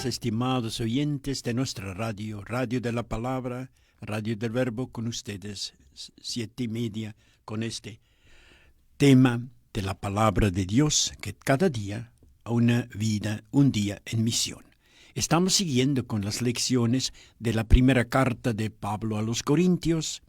estimados oyentes de nuestra radio, Radio de la Palabra, Radio del Verbo, con ustedes, 7:30, con este tema de la Palabra de Dios, que cada día una vida, un día en misión. Estamos siguiendo con las lecciones de la primera carta de Pablo a los Corintios.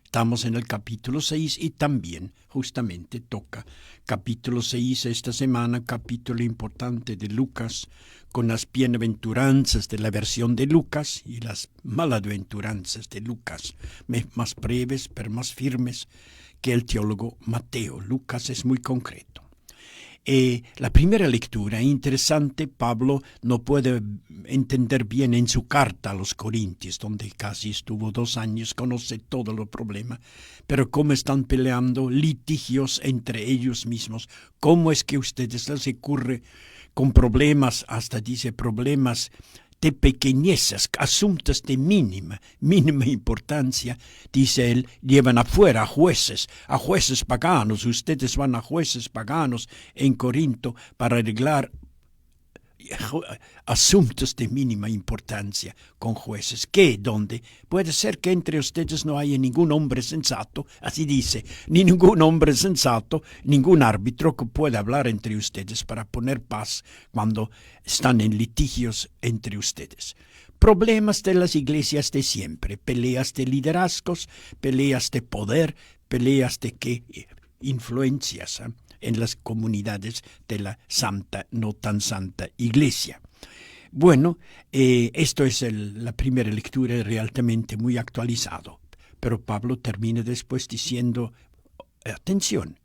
Estamos en el capítulo 6 y también justamente toca capítulo 6 esta semana, capítulo importante de Lucas, con las bienaventuranzas de la versión de Lucas y las malaventuranzas de Lucas, más breves pero más firmes que el teólogo Mateo. Lucas es muy concreto. La primera lectura, interesante, Pablo no puede entender bien en su carta a los Corintios, donde casi estuvo 2 años, conoce todos los problemas, pero cómo están peleando, litigios entre ellos mismos, cómo es que a ustedes les ocurre con problemas, hasta dice problemas de pequeñezas, asuntos de mínima importancia, dice él, llevan afuera a jueces paganos. Ustedes van a jueces paganos en Corinto para arreglar asuntos de mínima importancia con jueces. ¿Qué? ¿Dónde? Puede ser que entre ustedes no haya ningún hombre sensato, así dice, ni ningún hombre sensato, ningún árbitro que pueda hablar entre ustedes para poner paz cuando están en litigios entre ustedes. Problemas de las iglesias de siempre, peleas de liderazgos, peleas de poder, peleas de qué influencias, en las comunidades de la santa, no tan santa iglesia. Bueno, esto es la primera lectura realmente muy actualizado, pero Pablo termina después diciendo, atención,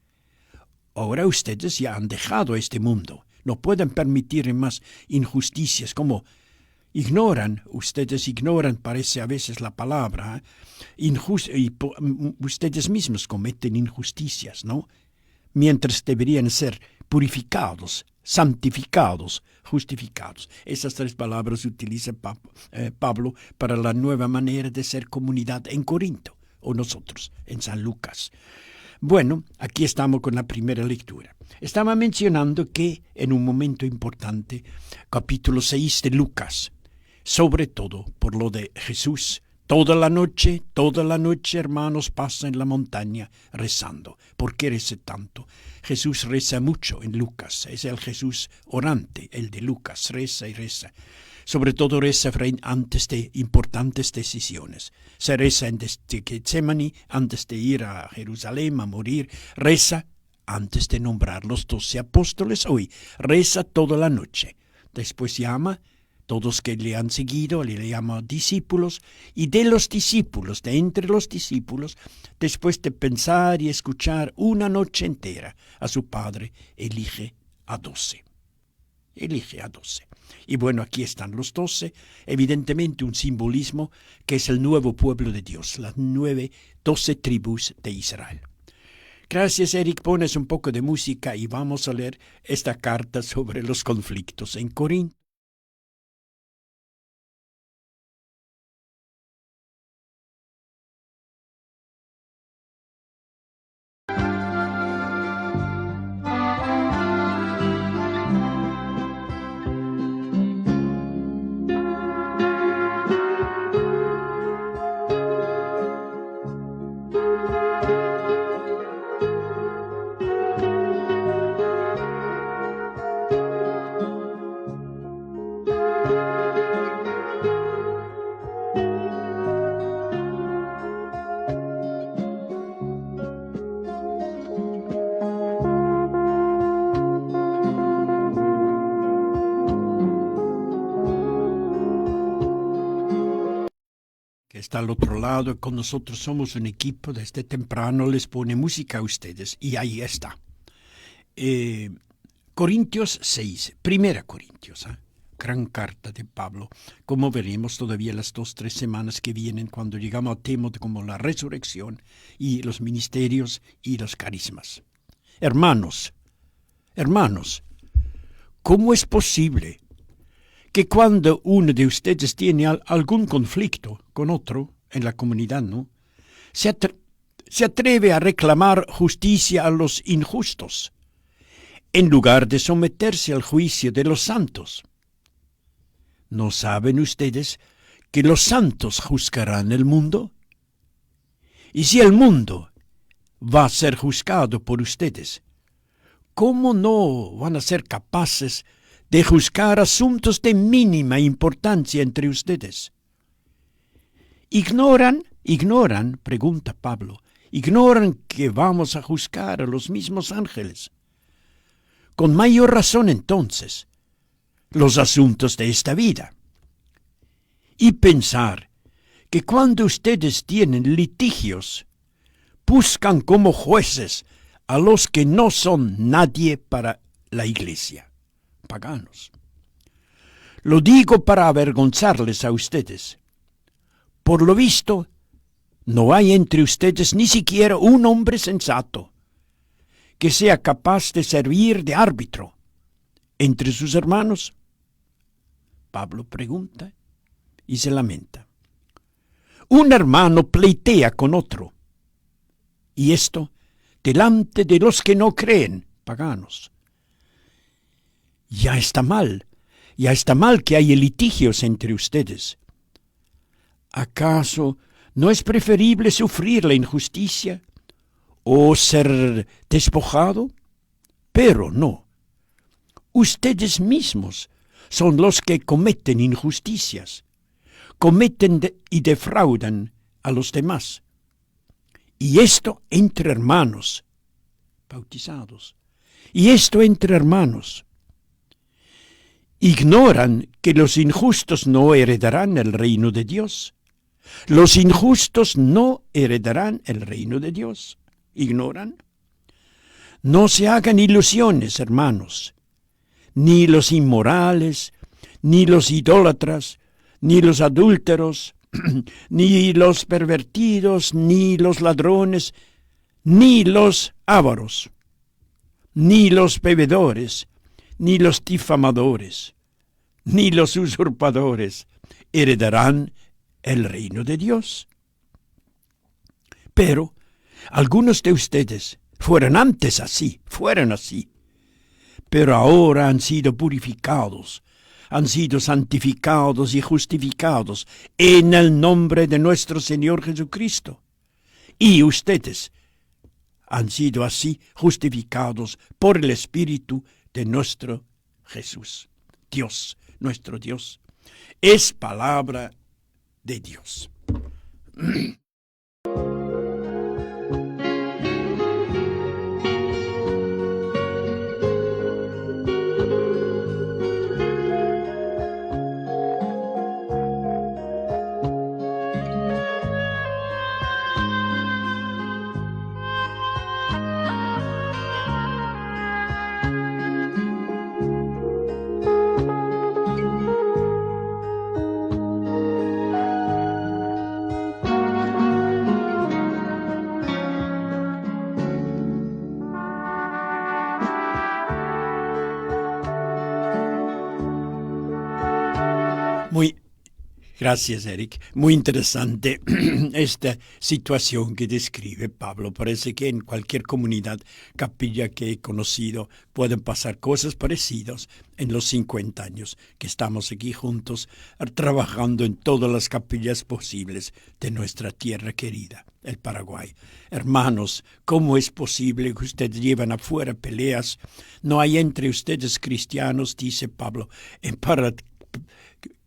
ahora ustedes ya han dejado este mundo, no pueden permitir más injusticias, como ustedes ignoran, parece a veces la palabra, ustedes mismos cometen injusticias, ¿no? Mientras deberían ser purificados, santificados, justificados. Esas 3 palabras utiliza Pablo para la nueva manera de ser comunidad en Corinto, o nosotros, en San Lucas. Bueno, aquí estamos con la primera lectura. Estaba mencionando que en un momento importante, capítulo 6 de Lucas, sobre todo por lo de Jesús, toda la noche, hermanos, pasa en la montaña rezando. ¿Por qué reza tanto? Jesús reza mucho en Lucas. Es el Jesús orante, el de Lucas. Reza y reza. Sobre todo reza antes de importantes decisiones. Se reza en Getsemaní, antes de ir a Jerusalén a morir. Reza antes de nombrar los 12 apóstoles. Hoy reza toda la noche. Después llama todos que le han seguido, le llama discípulos, y de entre los discípulos, después de pensar y escuchar una noche entera a su Padre, elige a 12. Y bueno, aquí están los 12, evidentemente un simbolismo que es el nuevo pueblo de Dios, las 12 tribus de Israel. Gracias, Eric. Pones un poco de música y vamos a leer esta carta sobre los conflictos en Corinto. Está al otro lado, con nosotros somos un equipo, desde temprano les pone música a ustedes, y ahí está. Corintios 6, primera Corintios, gran carta de Pablo, como veremos todavía las 2-3 semanas que vienen, cuando llegamos a temas como la resurrección y los ministerios y los carismas. Hermanos, ¿cómo es posible que cuando uno de ustedes tiene algún conflicto con otro en la comunidad, ¿no?, se atreve a reclamar justicia a los injustos, en lugar de someterse al juicio de los santos? ¿No saben ustedes que los santos juzgarán el mundo? Y si el mundo va a ser juzgado por ustedes, ¿cómo no van a ser capaces de juzgar asuntos de mínima importancia entre ustedes? ¿Ignoran, pregunta Pablo, ignoran que vamos a juzgar a los mismos ángeles? Con mayor razón entonces, los asuntos de esta vida. Y pensar que cuando ustedes tienen litigios, buscan como jueces a los que no son nadie para la iglesia, paganos. Lo digo para avergonzarles a ustedes. Por lo visto, no hay entre ustedes ni siquiera un hombre sensato que sea capaz de servir de árbitro entre sus hermanos. Pablo pregunta y se lamenta. Un hermano pleitea con otro, y esto delante de los que no creen, paganos. Ya está mal que haya litigios entre ustedes. ¿Acaso no es preferible sufrir la injusticia o ser despojado? Pero no. Ustedes mismos son los que cometen injusticias, cometen y defraudan a los demás. Y esto entre hermanos, bautizados. Y esto entre hermanos. Ignoran que los injustos no heredarán el reino de Dios. Los injustos no heredarán el reino de Dios. ¿Ignoran? No se hagan ilusiones, hermanos. Ni los inmorales, ni los idólatras, ni los adúlteros, ni los pervertidos, ni los ladrones, ni los ávaros, ni los bebedores, ni los difamadores, ni los usurpadores heredarán el reino de Dios. Pero algunos de ustedes fueron antes así, pero ahora han sido purificados, han sido santificados y justificados en el nombre de nuestro Señor Jesucristo. Y ustedes han sido así justificados por el Espíritu de nuestro Jesús. Dios, nuestro Dios, es palabra de Dios. Gracias, Eric. Muy interesante esta situación que describe Pablo. Parece que en cualquier comunidad, capilla que he conocido, pueden pasar cosas parecidas en los 50 años que estamos aquí juntos, trabajando en todas las capillas posibles de nuestra tierra querida, el Paraguay. Hermanos, ¿cómo es posible que ustedes lleven afuera peleas? No hay entre ustedes cristianos, dice Pablo, para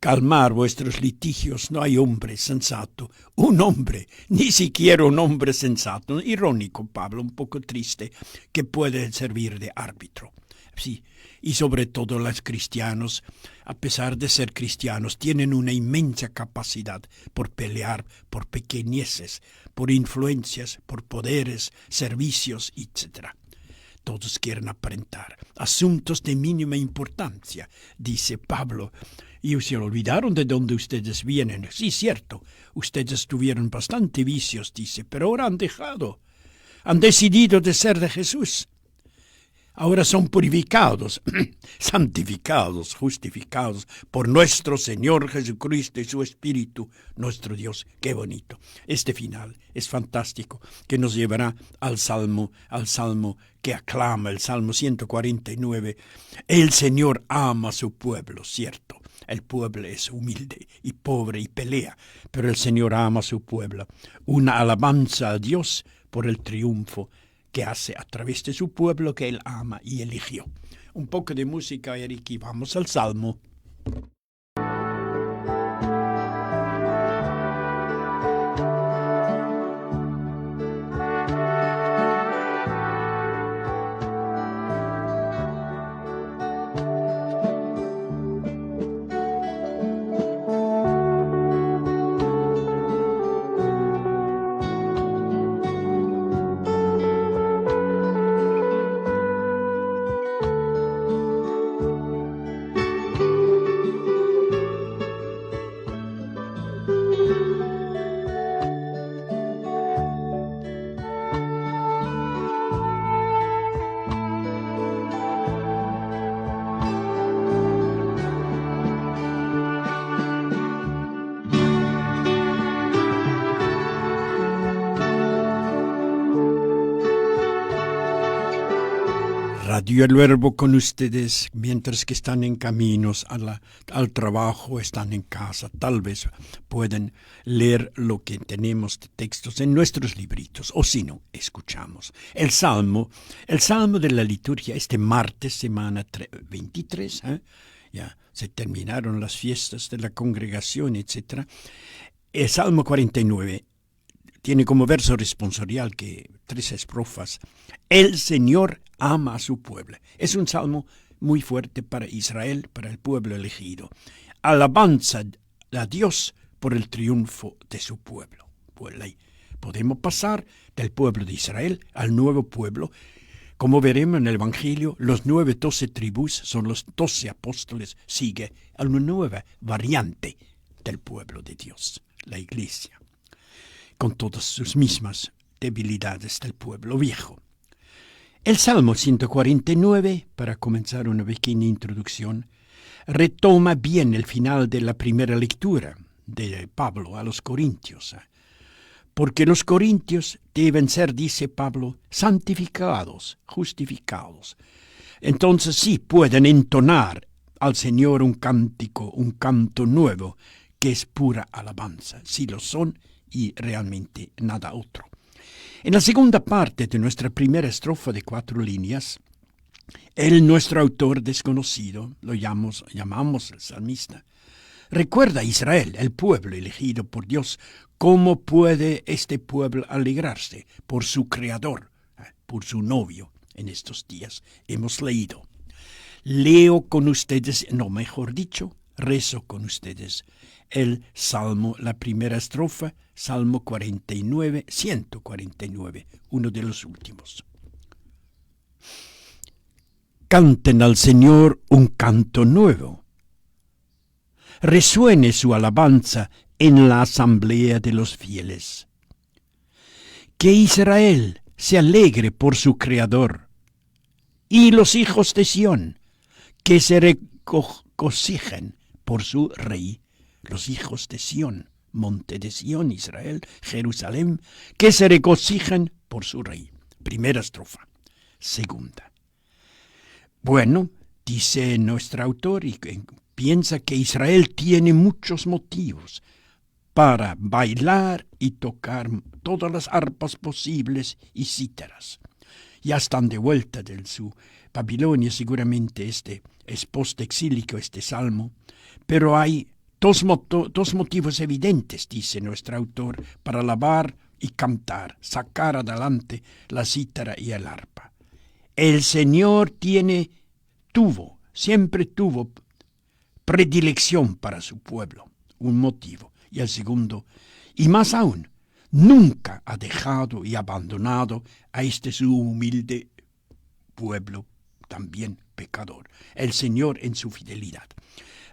calmar vuestros litigios. No hay hombre sensato, un hombre, ni siquiera un hombre sensato. Irónico, Pablo, un poco triste, que puede servir de árbitro. Sí, y sobre todo los cristianos, a pesar de ser cristianos, tienen una inmensa capacidad por pelear por pequeñeces, por influencias, por poderes, servicios, etc. Todos quieren aparentar asuntos de mínima importancia, dice Pablo. Y se olvidaron de dónde ustedes vienen. Sí, cierto, ustedes tuvieron bastante vicios, dice, pero ahora han decidido de ser de Jesús. Ahora son purificados, santificados, justificados por nuestro Señor Jesucristo y su Espíritu, nuestro Dios. Qué bonito. Este final es fantástico, que nos llevará al salmo que aclama, el Salmo 149. El Señor ama a su pueblo, cierto. El pueblo es humilde y pobre y pelea, pero el Señor ama a su pueblo. Una alabanza a Dios por el triunfo que hace a través de su pueblo que Él ama y eligió. Un poco de música, Eric, y vamos al Salmo. Radio El Verbo con ustedes mientras que están en caminos al trabajo, están en casa. Tal vez pueden leer lo que tenemos de textos en nuestros libritos, o si no, escuchamos. El Salmo de la liturgia, este martes, semana 23, ya se terminaron las fiestas de la congregación, etc. El Salmo 49 tiene como verso responsorial que 3 estrofas. El Señor ama a su pueblo. Es un salmo muy fuerte para Israel, para el pueblo elegido. Alabanza a Dios por el triunfo de su pueblo. Pues podemos pasar del pueblo de Israel al nuevo pueblo. Como veremos en el Evangelio, los 12 tribus son los 12 apóstoles. Sigue a una nueva variante del pueblo de Dios, la iglesia, con todas sus mismas debilidades del pueblo viejo. El Salmo 149, para comenzar una pequeña introducción, retoma bien el final de la primera lectura de Pablo a los Corintios. Porque los corintios deben ser, dice Pablo, santificados, justificados. Entonces sí pueden entonar al Señor un cántico, un canto nuevo, que es pura alabanza. Sí lo son y realmente nada otro. En la segunda parte de nuestra primera estrofa de 4 líneas, nuestro autor desconocido, lo llamamos el salmista, recuerda a Israel, el pueblo elegido por Dios. ¿Cómo puede este pueblo alegrarse? Por su creador, por su novio. En estos días hemos leído. Leo con ustedes, no, mejor dicho, rezo con ustedes el Salmo, la primera estrofa, Salmo 49, 149, uno de los últimos. Canten al Señor un canto nuevo. Resuene su alabanza en la asamblea de los fieles. Que Israel se alegre por su Creador, y los hijos de Sión que se regocijen por su Rey. Los hijos de Sión, monte de Sión, Israel, Jerusalén, que se regocijen por su Rey. Primera estrofa. Segunda. Bueno, dice nuestro autor, y piensa que Israel tiene muchos motivos para bailar y tocar todas las arpas posibles y cítaras. Ya están de vuelta de su Babilonia, seguramente es post-exílico este salmo, pero hay dos motivos evidentes, dice nuestro autor, para alabar y cantar, sacar adelante la cítara y el arpa. El Señor siempre tuvo predilección para su pueblo, un motivo. Y el segundo, y más aún, nunca ha dejado y abandonado a este su humilde pueblo, también pecador. El Señor en su fidelidad.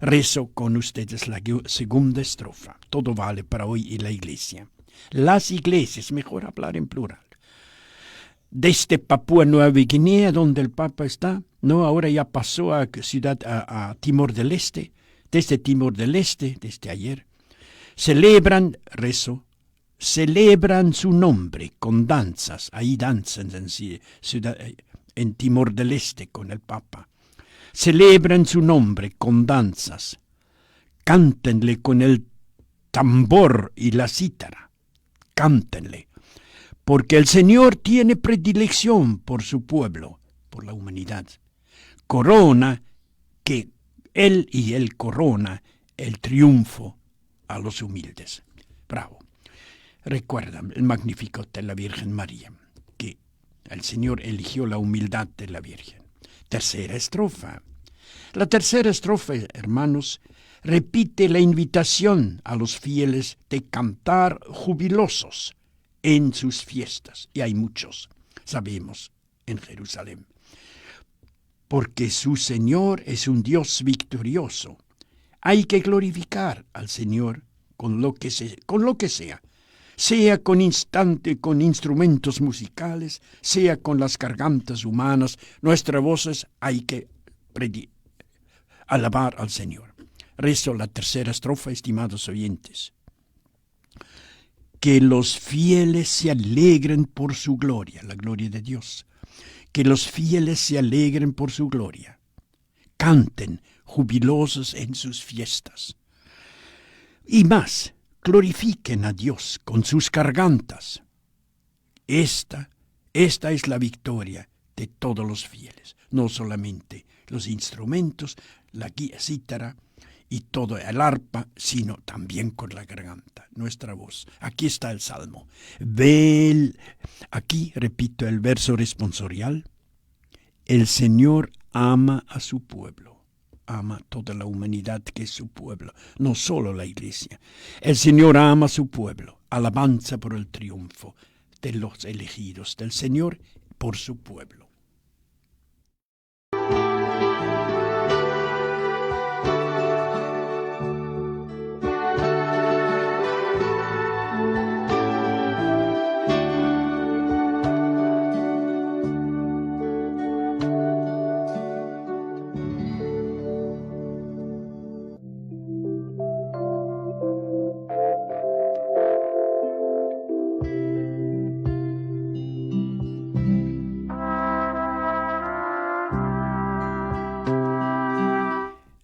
Rezo con ustedes la segunda estrofa. Todo vale para hoy y la iglesia. Las iglesias, mejor hablar en plural. Desde Papúa Nueva Guinea, donde el Papa está, no, ahora ya pasó a Timor del Este. Desde Timor del Este, desde ayer, celebran su nombre con danzas. Ahí danzan en Timor del Este con el Papa. Celebran su nombre con danzas, Cántenle con el tambor y la cítara. Cántenle, porque el Señor tiene predilección por su pueblo, por la humanidad. Corona que Él corona el triunfo a los humildes. Bravo. Recuerda el Magnificat de la Virgen María, que el Señor eligió la humildad de la Virgen. Tercera estrofa. La tercera estrofa, hermanos, repite la invitación a los fieles de cantar jubilosos en sus fiestas. Y hay muchos, sabemos, en Jerusalén. Porque su Señor es un Dios victorioso. Hay que glorificar al Señor con lo que sea. Sea con instrumentos musicales, sea con las gargantas humanas, nuestras voces hay que alabar al Señor. Rezo la tercera estrofa, estimados oyentes. Que los fieles se alegren por su gloria, la gloria de Dios. Que los fieles se alegren por su gloria. Canten jubilosos en sus fiestas. Y más, glorifiquen a Dios con sus gargantas. Esta es la victoria de todos los fieles, no solamente los instrumentos, la cítara y todo el arpa, sino también con la garganta, nuestra voz. Aquí está el Salmo. Aquí repito el verso responsorial. El Señor ama a su pueblo. Ama toda la humanidad que es su pueblo, no solo la iglesia. El Señor ama a su pueblo. Alabanza por el triunfo de los elegidos del Señor por su pueblo.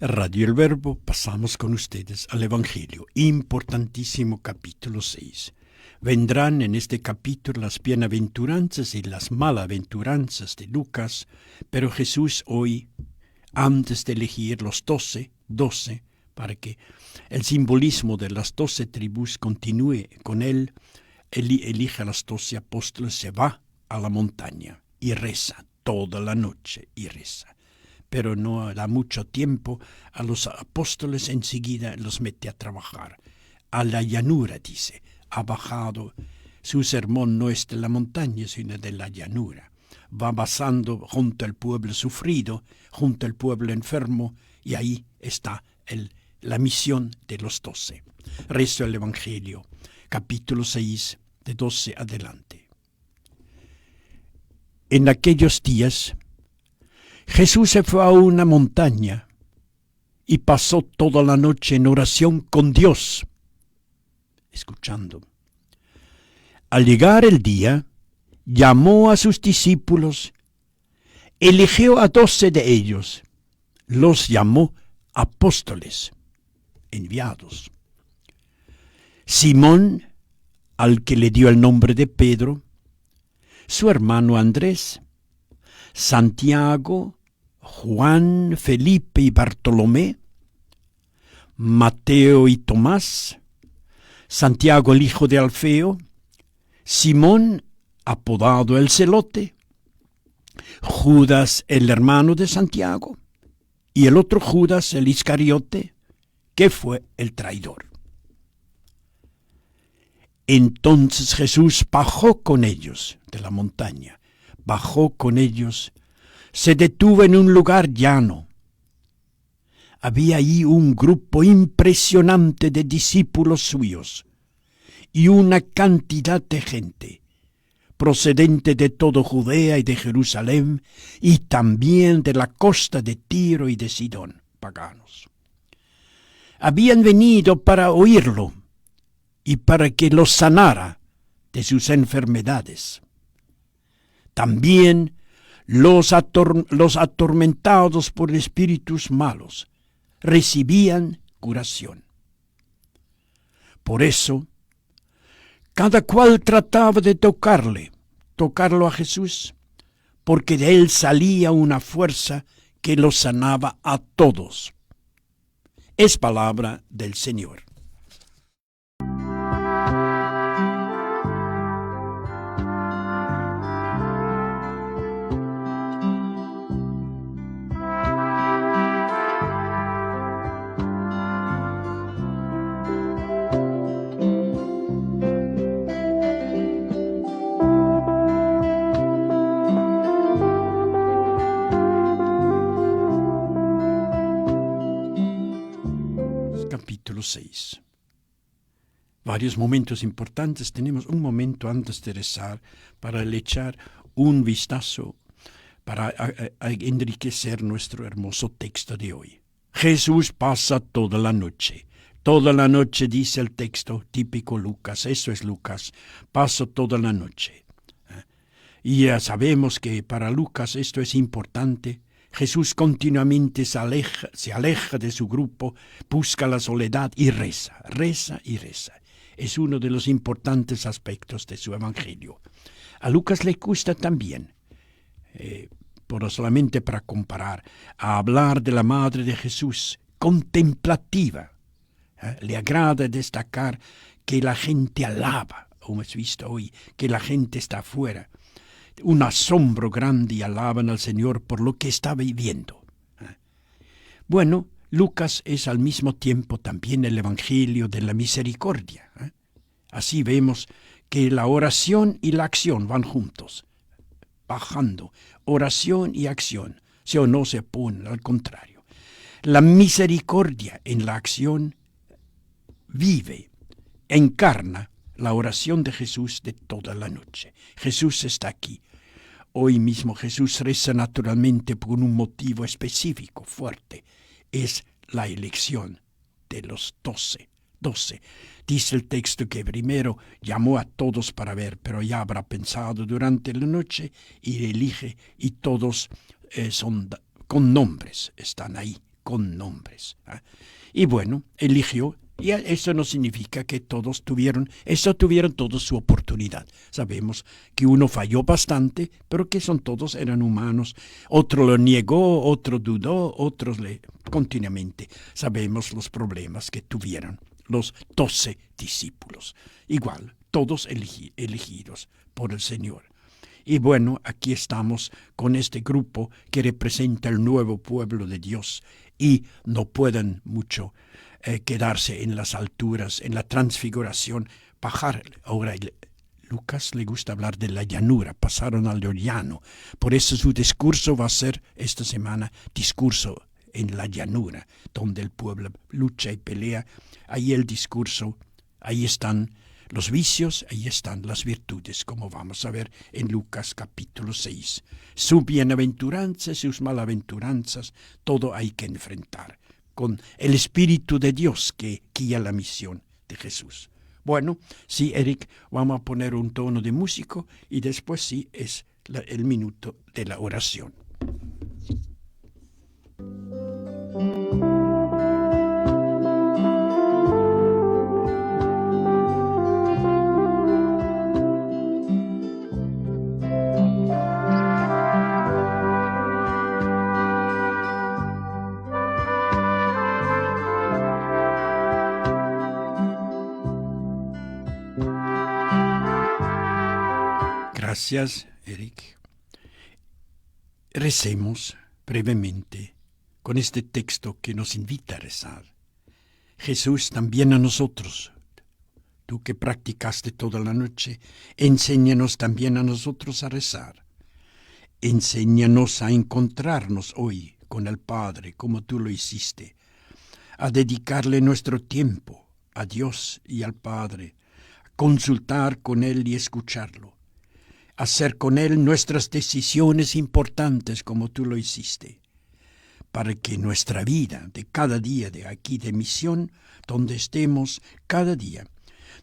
Radio El Verbo, pasamos con ustedes al Evangelio, importantísimo capítulo 6. Vendrán en este capítulo las bienaventuranzas y las malaventuranzas de Lucas, pero Jesús hoy, antes de elegir los 12, para que el simbolismo de las 12 tribus continúe con él elige a los 12 apóstoles, se va a la montaña y reza toda la noche y reza. Pero no da mucho tiempo a los apóstoles, enseguida los mete a trabajar. A la llanura, dice, ha bajado. Su sermón no es de la montaña, sino de la llanura. Va pasando junto al pueblo sufrido, junto al pueblo enfermo, y ahí está la misión de los 12. Rezo el Evangelio, capítulo 6, de 12 adelante. En aquellos días, Jesús se fue a una montaña y pasó toda la noche en oración con Dios, escuchando. Al llegar el día, llamó a sus discípulos, eligió a 12 de ellos, los llamó apóstoles, enviados. Simón, al que le dio el nombre de Pedro, su hermano Andrés, Santiago, Juan, Felipe y Bartolomé, Mateo y Tomás, Santiago el hijo de Alfeo, Simón, apodado el Celote, Judas el hermano de Santiago, y el otro Judas el Iscariote, que fue el traidor. Entonces Jesús bajó con ellos de la montaña, se detuvo en un lugar llano. Había allí un grupo impresionante de discípulos suyos y una cantidad de gente, procedente de toda Judea y de Jerusalén, y también de la costa de Tiro y de Sidón, paganos. Habían venido para oírlo y para que los sanara de sus enfermedades. También los atormentados por espíritus malos recibían curación. Por eso, cada cual trataba de tocarlo a Jesús, porque de él salía una fuerza que lo sanaba a todos. Es palabra del Señor. Capítulo 6. Varios momentos importantes. Tenemos un momento antes de rezar para echar un vistazo para enriquecer nuestro hermoso texto de hoy. Jesús pasa toda la noche. Toda la noche dice el texto típico Lucas. Eso es Lucas. Paso toda la noche. Y ya sabemos que para Lucas esto es importante. Jesús continuamente se aleja de su grupo, busca la soledad y reza. Es uno de los importantes aspectos de su evangelio. A Lucas le gusta también, solamente para comparar, a hablar de la Madre de Jesús, contemplativa. Le agrada destacar que la gente alaba, como hemos visto hoy, que la gente está afuera. Un asombro grande y alaban al Señor por lo que está viviendo. Bueno, Lucas es al mismo tiempo también el Evangelio de la misericordia. Así vemos que la oración y la acción van juntos, bajando. Oración y acción, no se oponen, al contrario. La misericordia en la acción vive, encarna la oración de Jesús de toda la noche. Jesús está aquí. Hoy mismo Jesús reza naturalmente por un motivo específico, fuerte. Es la elección de los 12. Dice el texto que primero llamó a todos para ver, pero ya habrá pensado durante la noche y elige, y todos son con nombres, están ahí, con nombres. Y bueno, eligió. Y eso no significa que todos tuvieron todos su oportunidad. Sabemos que uno falló bastante, pero que todos eran humanos. Otro lo negó, otro dudó, otros continuamente. Sabemos los problemas que tuvieron los 12 discípulos. Igual, todos elegidos por el Señor. Y bueno, aquí estamos con este grupo que representa el nuevo pueblo de Dios y no pueden mucho quedarse en las alturas, en la transfiguración, bajar. Ahora, Lucas le gusta hablar de la llanura, pasaron al llano. Por eso su discurso va a ser esta semana discurso en la llanura, donde el pueblo lucha y pelea. Ahí el discurso, ahí están los vicios, ahí están las virtudes, como vamos a ver en Lucas capítulo 6. Su bienaventuranza, sus malaventuranzas, todo hay que enfrentar con el Espíritu de Dios que guía la misión de Jesús. Bueno, sí, Eric, vamos a poner un tono de músico y después sí es el minuto de la oración. Gracias, Eric. Recemos brevemente con este texto que nos invita a rezar. Jesús, también a nosotros, tú que practicaste toda la noche, enséñanos también a nosotros a rezar. Enséñanos a encontrarnos hoy con el Padre, como tú lo hiciste, a dedicarle nuestro tiempo a Dios y al Padre, a consultar con Él y escucharlo, hacer con Él nuestras decisiones importantes como tú lo hiciste, para que nuestra vida de cada día de aquí de misión, donde estemos cada día,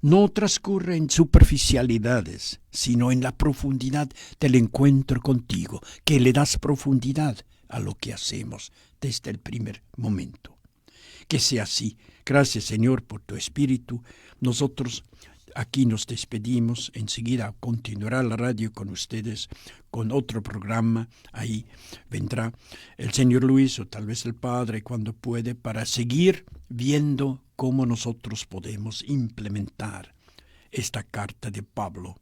no transcurra en superficialidades, sino en la profundidad del encuentro contigo, que le das profundidad a lo que hacemos desde el primer momento. Que sea así. Gracias, Señor, por tu Espíritu. Nosotros aquí nos despedimos. Enseguida continuará la radio con ustedes con otro programa. Ahí vendrá el señor Luis o tal vez el Padre cuando puede para seguir viendo cómo nosotros podemos implementar esta carta de Pablo.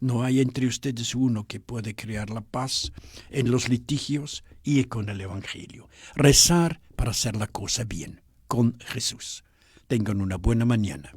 No hay entre ustedes uno que puede crear la paz en los litigios y con el Evangelio. Rezar para hacer la cosa bien con Jesús. Tengan una buena mañana.